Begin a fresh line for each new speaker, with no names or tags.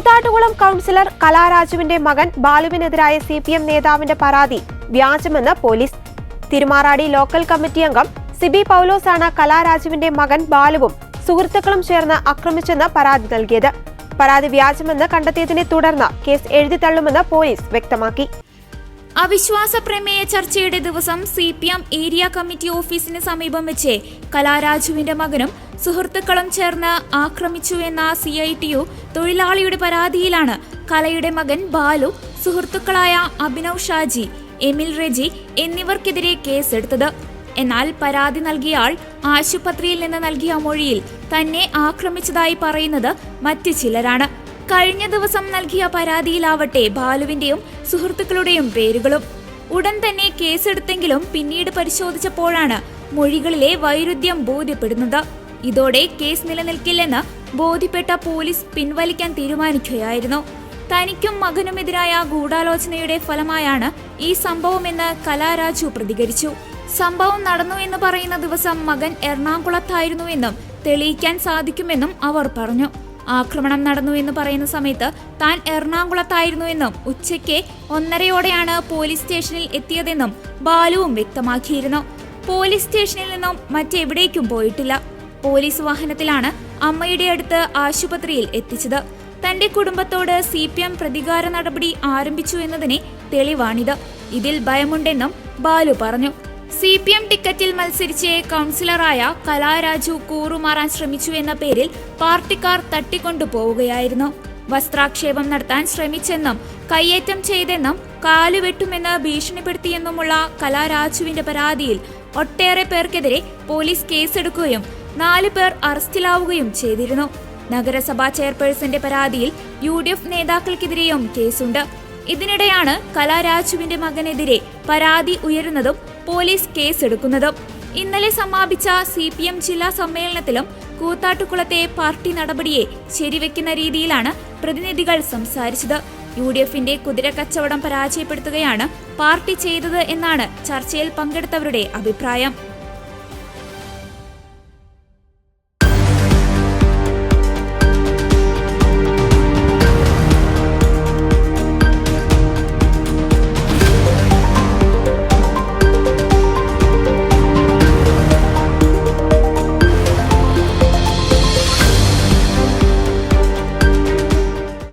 Koothattukulam councillor കലാരാജുവിന്റെ മകൻ ബാലുവിനെതിരായ CPM നേതാവിന്റെ പരാതി വ്യാജമെന്ന് പോലീസ്. തിരുമാറാടി ലോക്കൽ കമ്മിറ്റി അംഗം സിബി പൗലോസാണ് കലാരാജുവിന്റെ മകൻ ബാലുവും സുഹൃത്തുക്കളും ചേർന്ന് ആക്രമിച്ചെന്ന് പരാതി നൽകിയത്. പരാതി വ്യാജമെന്ന് കണ്ടെത്തിയതിനെ തുടർന്ന് കേസ് എഴുതിത്തള്ളുമെന്ന് പോലീസ് വ്യക്തമാക്കി.
അവിശ്വാസ പ്രമേയ ചർച്ചയുടെ ദിവസം CPM ഏരിയ കമ്മിറ്റി ഓഫീസിന് സമീപം വെച്ച് കലാരാജുവിന്റെ മകനും സുഹൃത്തുക്കളും ചേർന്ന് ആക്രമിച്ചുവെന്ന CITU തൊഴിലാളിയുടെ പരാതിയിലാണ് കലയുടെ മകൻ ബാലു, സുഹൃത്തുക്കളായ അഭിനവ് ഷാജി, എമിൽ റെജി എന്നിവർക്കെതിരെ കേസെടുത്തത്. എന്നാൽ പരാതി നൽകിയ ആൾ ആശുപത്രിയിൽ നിന്ന് നൽകിയ മൊഴിയിൽ തന്നെ ആക്രമിച്ചതായി പറയുന്നത് മറ്റ് ചിലരാണ്. കഴിഞ്ഞ ദിവസം നൽകിയ പരാതിയിലാവട്ടെ ബാലുവിന്റെയും സുഹൃത്തുക്കളുടെയും പേരുകളും. ഉടൻ തന്നെ കേസെടുത്തെങ്കിലും പിന്നീട് പരിശോധിച്ചപ്പോഴാണ് മൊഴികളിലെ വൈരുദ്ധ്യം ബോധ്യപ്പെടുന്നത്. ഇതോടെ കേസ് നിലനിൽക്കില്ലെന്ന് ബോധ്യപ്പെട്ട പോലീസ് പിൻവലിക്കാൻ തീരുമാനിക്കുകയായിരുന്നു. തനിക്കും മകനുമെതിരായ ഗൂഢാലോചനയുടെ ഫലമായാണ് ഈ സംഭവമെന്ന് കലാരാജു പ്രതികരിച്ചു. സംഭവം നടന്നു എന്ന് പറയുന്ന ദിവസം മകൻ എറണാകുളത്തായിരുന്നുവെന്നും തെളിയിക്കാൻ സാധിക്കുമെന്നും അവർ പറഞ്ഞു. ആക്രമണം നടന്നു എന്ന് പറയുന്ന സമയത്ത് താൻ എറണാകുളത്തായിരുന്നുവെന്നും ഉച്ചയ്ക്ക് 1:30 പോലീസ് സ്റ്റേഷനിൽ എത്തിയതെന്നും ബാലുവും വ്യക്തമാക്കിയിരുന്നു. പോലീസ് സ്റ്റേഷനിൽ നിന്നും മറ്റെവിടേക്കും പോയിട്ടില്ല. പോലീസ് വാഹനത്തിലാണ് അമ്മയുടെ അടുത്ത് ആശുപത്രിയിൽ എത്തിച്ചത്. തന്റെ കുടുംബത്തോട് CPM പ്രതികാര നടപടി ആരംഭിച്ചു എന്നതിന് തെളിവാണിത്. ഇതിൽ ഭയമുണ്ടെന്നും ബാലു പറഞ്ഞു. CPM ടിക്കറ്റിൽ മത്സരിച്ച് കൗൺസിലറായ കലാരാജു കൂറുമാറാൻ ശ്രമിച്ചു എന്ന പേരിൽ പാർട്ടിക്കാർ തട്ടിക്കൊണ്ടുപോവുകയായിരുന്നു. വസ്ത്രാക്ഷേപം നടത്താൻ ശ്രമിച്ചെന്നും കയ്യേറ്റം ചെയ്തെന്നും കാലുവെട്ടുമെന്ന് ഭീഷണിപ്പെടുത്തിയെന്നുമുള്ള കലാരാജുവിന്റെ പരാതിയിൽ ഒട്ടേറെ പേർക്കെതിരെ പോലീസ് കേസെടുക്കുകയും 4 പേർ അറസ്റ്റിലാവുകയും ചെയ്തിരുന്നു. നഗരസഭാ ചെയർപേഴ്സന്റെ പരാതിയിൽ UDF നേതാക്കൾക്കെതിരെയും കേസുണ്ട്. ഇതിനിടെയാണ് കലാരാജുവിന്റെ മകനെതിരെ പരാതി ഉയരുന്നതും പോലീസ് കേസെടുക്കുന്നതും. ഇന്നലെ സമാപിച്ച CPM ജില്ലാ സമ്മേളനത്തിലും കൂത്താട്ടുകുളത്തെ പാർട്ടി നടപടിയെ ശരിവെക്കുന്ന രീതിയിലാണ് പ്രതിനിധികൾ സംസാരിച്ചത്. UDFന്റെ കുതിരക്കച്ചവടം പരാജയപ്പെടുത്തുകയാണ് പാർട്ടി ചെയ്തത് എന്നാണ് ചർച്ചയിൽ പങ്കെടുത്തവരുടെ അഭിപ്രായം.